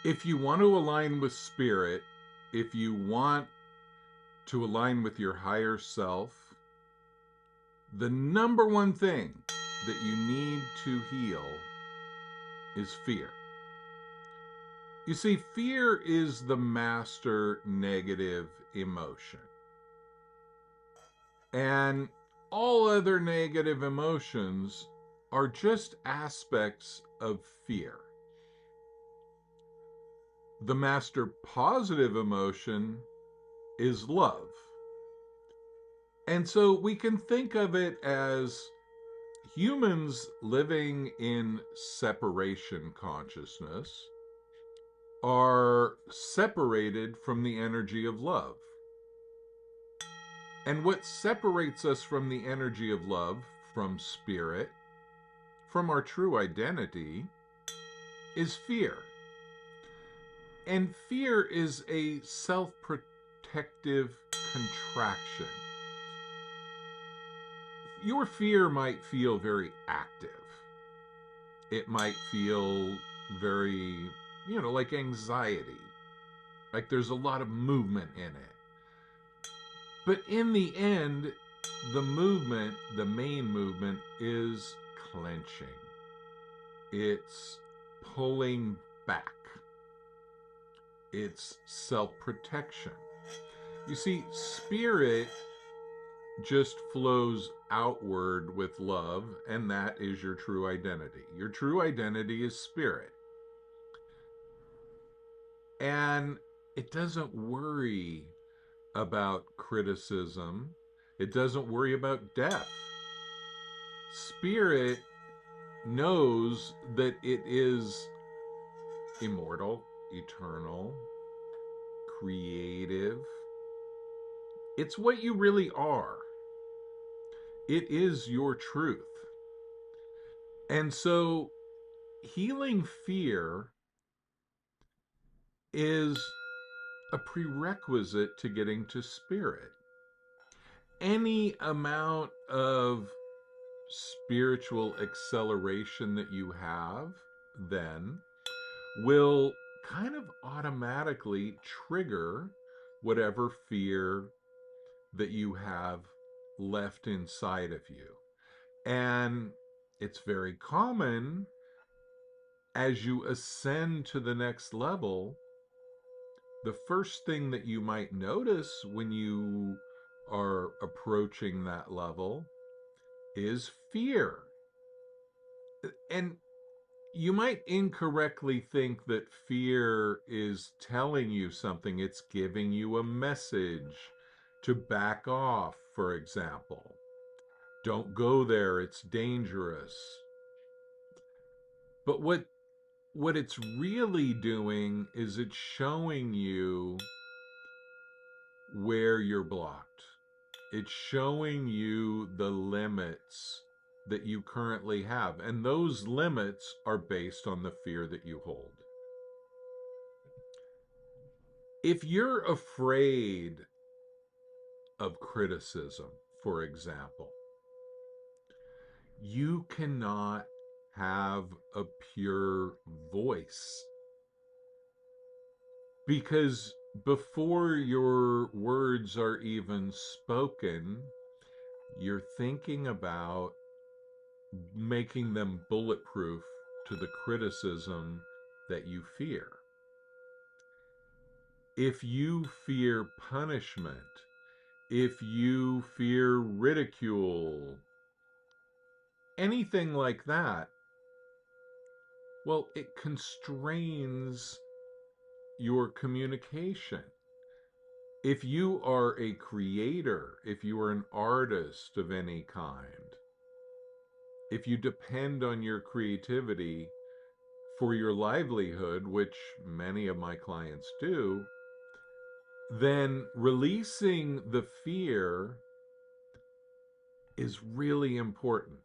If you want to align with spirit, if you want to align with your higher self, the number one thing that you need to heal is fear. You see, fear is the master negative emotion. And all other negative emotions are just aspects of fear. The master positive emotion is love. And so we can think of it as humans living in separation consciousness are separated from the energy of love. And what separates us from the energy of love, from spirit, from our true identity, is fear. And fear is a self protective contraction. Your fear might feel very active. It might feel very, like anxiety. Like there's a lot of movement in it. But in the end, the main movement is clenching. It's pulling back. It's self-protection. You see, spirit just flows outward with love, and that is your true identity. Your true identity is spirit. And it doesn't worry about criticism. It doesn't worry about death. Spirit knows that it is immortal, eternal, creative. It's what you really are. It is your truth. And so healing fear is a prerequisite to getting to spirit. Any amount of spiritual acceleration that you have then will kind of automatically trigger whatever fear that you have left inside of you. And it's very common as you ascend to the next level, the first thing that you might notice when you are approaching that level is fear. And you might incorrectly think that fear is telling you something. It's giving you a message to back off, for example. Don't go there, it's dangerous. But what it's really doing is it's showing you where you're blocked. It's showing you the limits that you currently have. And those limits are based on the fear that you hold. If you're afraid of criticism, for example, you cannot have a pure voice. Because before your words are even spoken, you're thinking about making them bulletproof to the criticism that you fear. If you fear punishment, if you fear ridicule, anything like that, well, it constrains your communication. If you are a creator, if you are an artist of any kind, if you depend on your creativity for your livelihood, which many of my clients do, then releasing the fear is really important.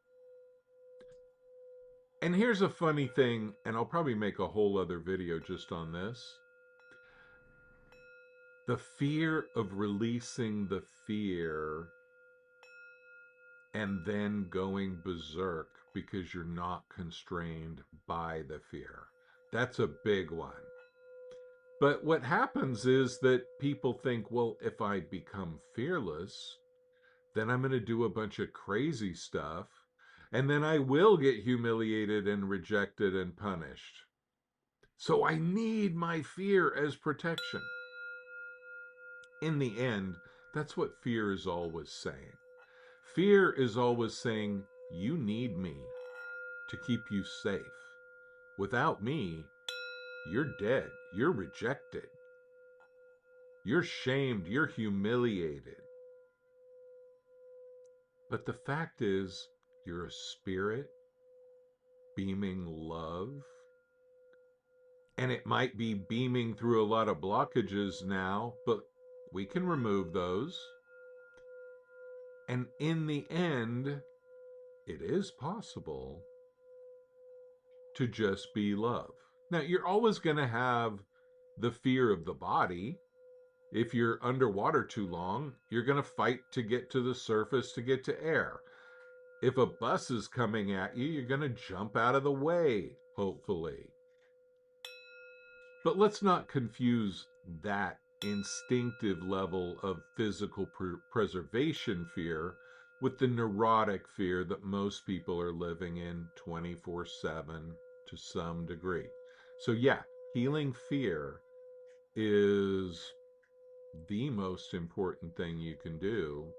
And here's a funny thing, and I'll probably make a whole other video just on this. The fear of releasing the fear and then going berserk because you're not constrained by the fear. That's a big one. But what happens is that people think, well, if I become fearless, then I'm going to do a bunch of crazy stuff, and then I will get humiliated and rejected and punished. So I need my fear as protection. In the end, that's what fear is always saying. Fear is always saying, you need me to keep you safe. Without me, you're dead. You're rejected. You're shamed. You're humiliated. But the fact is, you're a spirit beaming love. And it might be beaming through a lot of blockages now, but we can remove those. And in the end, it is possible to just be love. Now, you're always going to have the fear of the body. If you're underwater too long, you're going to fight to get to the surface to get to air. If a bus is coming at you, you're going to jump out of the way, hopefully. But let's not confuse that instinctive level of physical preservation fear with the neurotic fear that most people are living in 24/7 to some degree. So, yeah, healing fear is the most important thing you can do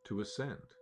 to ascend.